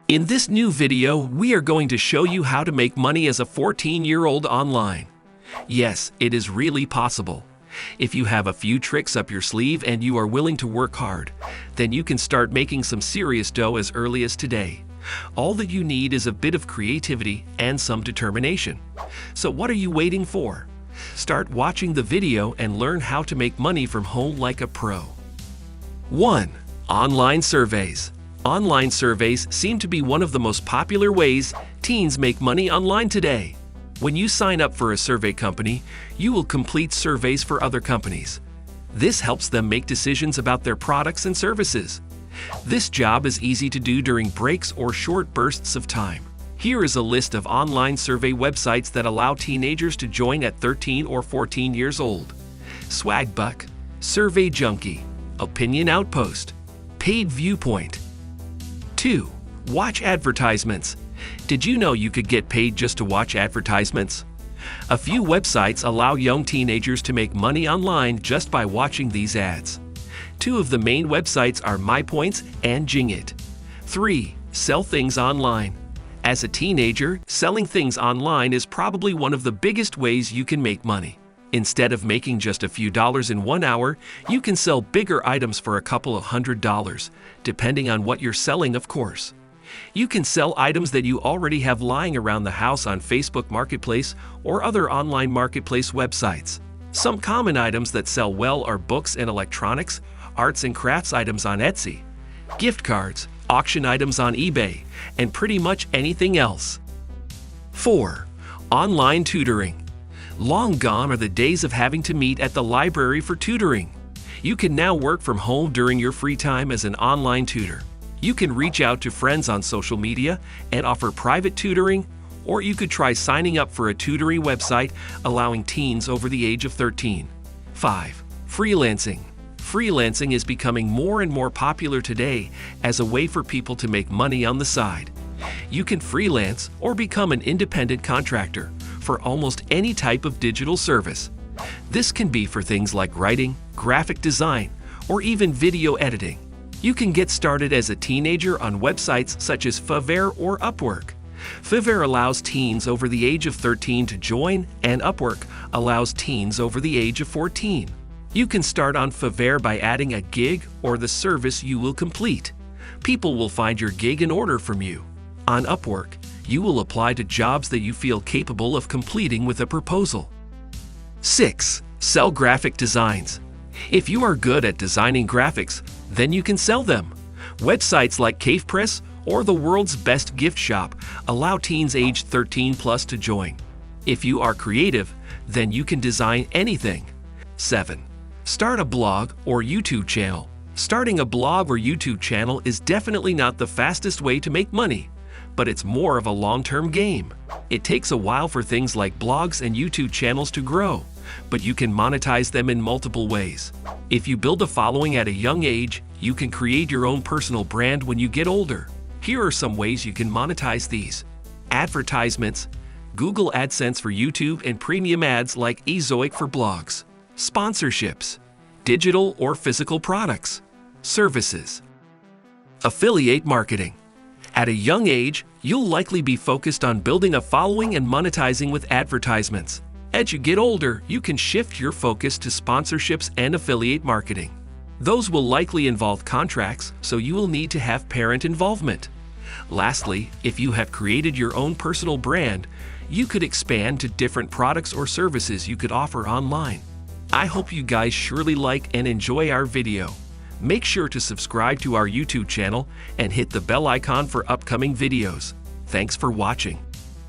In this new video, we are going to show you how to make money as a 14-year-old online. Yes, it is really possible. If you have a few tricks up your sleeve and you are willing to work hard, then you can start making some serious dough as early as today. All that you need is a bit of creativity and some determination. So what are you waiting for? Start watching the video and learn how to make money from home like a pro. 1. Online surveys. Online surveys seem to be one of the most popular ways teens make money online today. When you sign up for a survey company, you will complete surveys for other companies. This helps them make decisions about their products and services. This job is easy to do during breaks or short bursts of time. Here is a list of online survey websites that allow teenagers to join at 13 or 14 years old. Swagbuck, Survey Junkie, Opinion Outpost, Paid Viewpoint. 2. Watch advertisements. Did you know you could get paid just to watch advertisements? A few websites allow young teenagers to make money online just by watching these ads. Two of the main websites are MyPoints and Jingit. 3. Sell things online. As a teenager, selling things online is probably one of the biggest ways you can make money. Instead of making just a few dollars in 1 hour, you can sell bigger items for a couple of $100s, depending on what you're selling, of course. You can sell items that you already have lying around the house on Facebook Marketplace or other online marketplace websites. Some common items that sell well are books and electronics, arts and crafts items on Etsy, gift cards, auction items on eBay, and pretty much anything else. 4. Online tutoring. Long gone are the days of having to meet at the library for tutoring. You can now work from home during your free time as an online tutor. You can reach out to friends on social media and offer private tutoring, or you could try signing up for a tutoring website allowing teens over the age of 13. 5. Freelancing. Freelancing is becoming more and more popular today as a way for people to make money on the side. You can freelance or become an independent contractor for almost any type of digital service. This can be for things like writing, graphic design, or even video editing. You can get started as a teenager on websites such as Fiverr or Upwork. Fiverr allows teens over the age of 13 to join, and Upwork allows teens over the age of 14. You can start on Fiverr by adding a gig or the service you will complete. People will find your gig and order from you. On Upwork, you will apply to jobs that you feel capable of completing with a proposal. 6. Sell graphic designs. If you are good at designing graphics, then you can sell them. Websites like CavePress or the world's best gift shop allow teens aged 13 plus to join. If you are creative, then you can design anything. 7. Start a blog or YouTube channel. Starting a blog or YouTube channel is definitely not the fastest way to make money, but it's more of a long-term game. It takes a while for things like blogs and YouTube channels to grow, but you can monetize them in multiple ways. If you build a following at a young age, you can create your own personal brand when you get older. Here are some ways you can monetize these. Advertisements, Google AdSense for YouTube and premium ads like Ezoic for blogs. Sponsorships, digital or physical products. Services. Affiliate marketing. At a young age, you'll likely be focused on building a following and monetizing with advertisements. As you get older, you can shift your focus to sponsorships and affiliate marketing. Those will likely involve contracts, so you will need to have parent involvement. Lastly, if you have created your own personal brand, you could expand to different products or services you could offer online. I hope you guys surely like and enjoy our video. Make sure to subscribe to our YouTube channel and hit the bell icon for upcoming videos. Thanks for watching.